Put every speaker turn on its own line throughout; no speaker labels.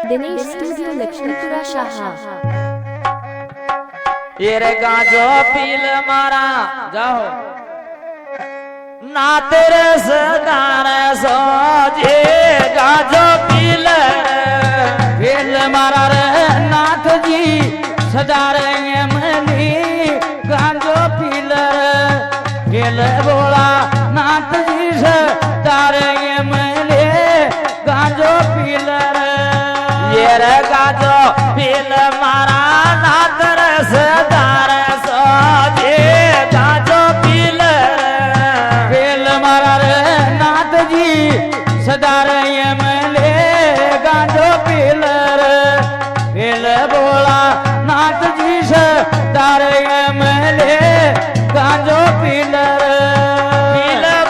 Dinesh studio Lakshmipura Shaha.
ये रे गाजो पील मारा जाओ ना तेरे सदार सोजे गाजो पील मारा रे नाथ जी सदार मनी गाजो पील गेल बोला नाथ जी सदार मले गाजो पील ये रे गाजो पील मारा नाथ रे सदार सोजे गाजो पील मारा रे नाथ जी सदार मले गाजो पील बोला नाथ जी सदार मले गाजो पील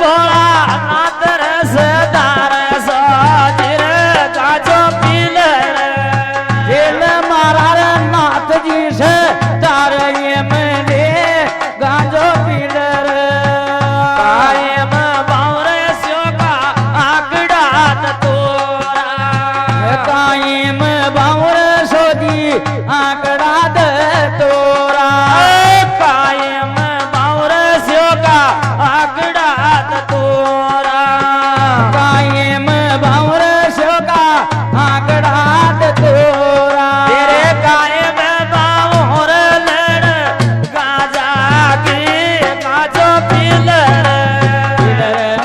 बोला नाथ रे सदार सोजे गाजो पील मारा रे नाथ जी सदार मले गाजो पील कायम बावरे स्यो का आकड़ा तोरा कायम बावरे सोदी आकड़ा तोरा कायम बावरे स्यो का आकड़ा तोरा कायम बावरे स्यो का आकड़ा तोरा तेरे कायम बावर लड़ गाजा की गाजो पील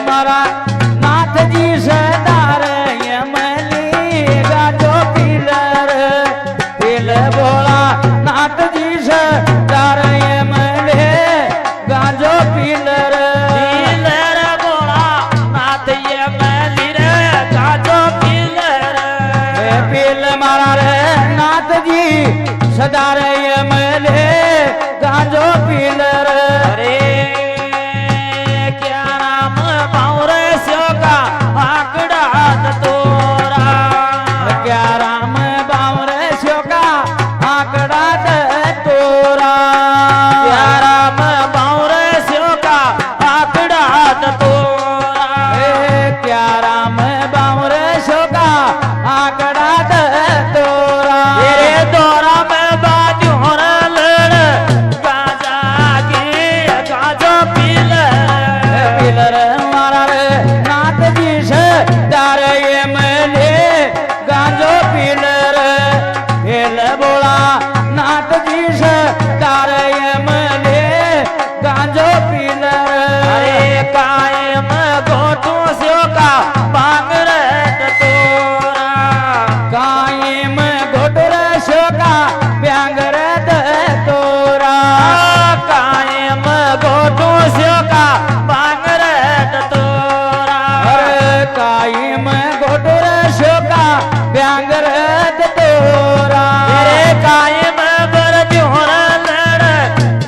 मारा नाथ जी सदार मली गाजो पील बोला नाथ जी सदार मले गाजो पील बोला नाथ ये मली रे गाजो पील मारा रे नाथ जी सदार मले गाजो पील अरे क्या राम बावरे स्यो का आकड़ा तोरा क्या राम बावरे स्यो का आकड़ा तोरा क्या राम बावरे स्यो का आकड़ा तोरा क्या राम बावरे स्यो का आकड़ा तोरा तेरे दोरा में बाजू लड़ गाजा की गाजो पील मारा रे नाथ जी सदार मले गाजो पील बोला नाथ जी सदार मले गाजो पील अरे कायम गोटू स्यो का बांगर तोरा कायम गोटर स्यो का ब्यांगर तोरा कायम गोटू स्यो का बांगर तोरा कायम गोटर स्यो का ब्यांगर तोरा तेरे कायम बर जोर लड़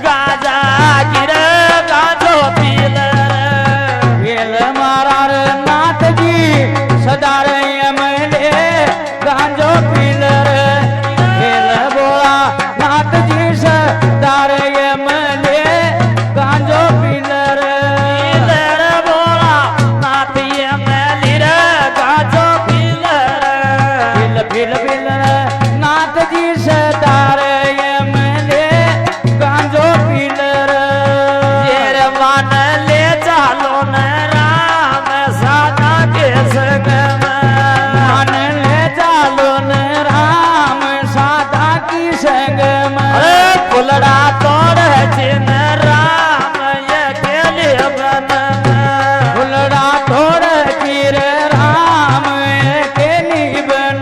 गाजा गिर गाजो पील मारा रे नाथ जी सदार मले गाजो पील बोला नाथ जी सदार मले गाजो पील बोला नाथ ये मली रे गाजो पील नाथ जी सदार मले गाजो पील ये मान ले चालो न राम सादा के संग मान ले चालो न राम सादा की संग फुलड़ा तोड़ चिन राम ये केले बन फुलड़ा तोड़ चिर राम ये केली बन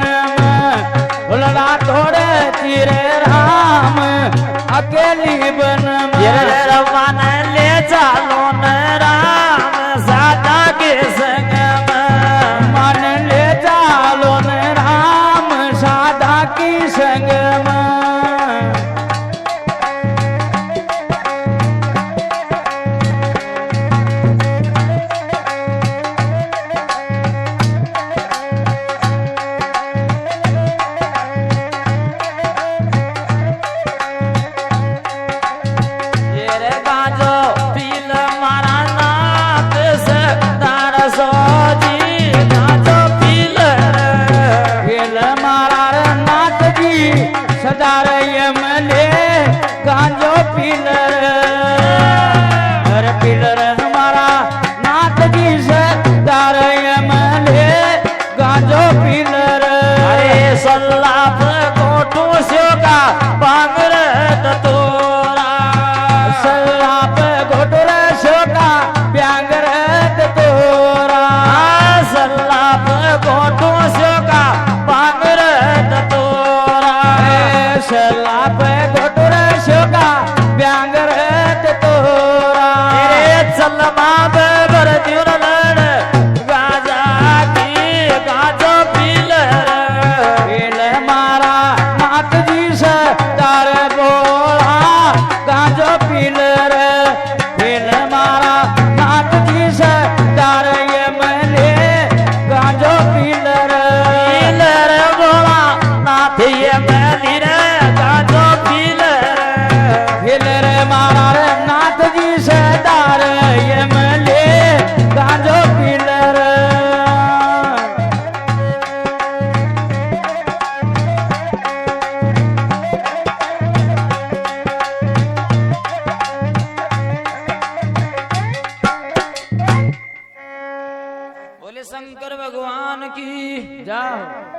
गांजो पीलर
अरे सल्लाप कोटू स्योका बांगर तोरा
सल्लाप घोटुर शोका ब्यांगर तोरा
सल्लाप कोटू स्योका बांगर तोरा
सल्लाप घोटुर शोका ब्यांगर तोरा
चलमा बर लड़ गाजा की गाजो पीलर
पील मारा नाथ जी से तार बोला गांजो पीलर पील मारा नाथ जी से तार ये मले गांजो पीलर
पीलर बोला नाथ ये मैली रे गाजो पीलर
पीलर मारा रे नाथ जी से तार ये मले गांजो पीलर
बोले शंकर भगवान की
जाओ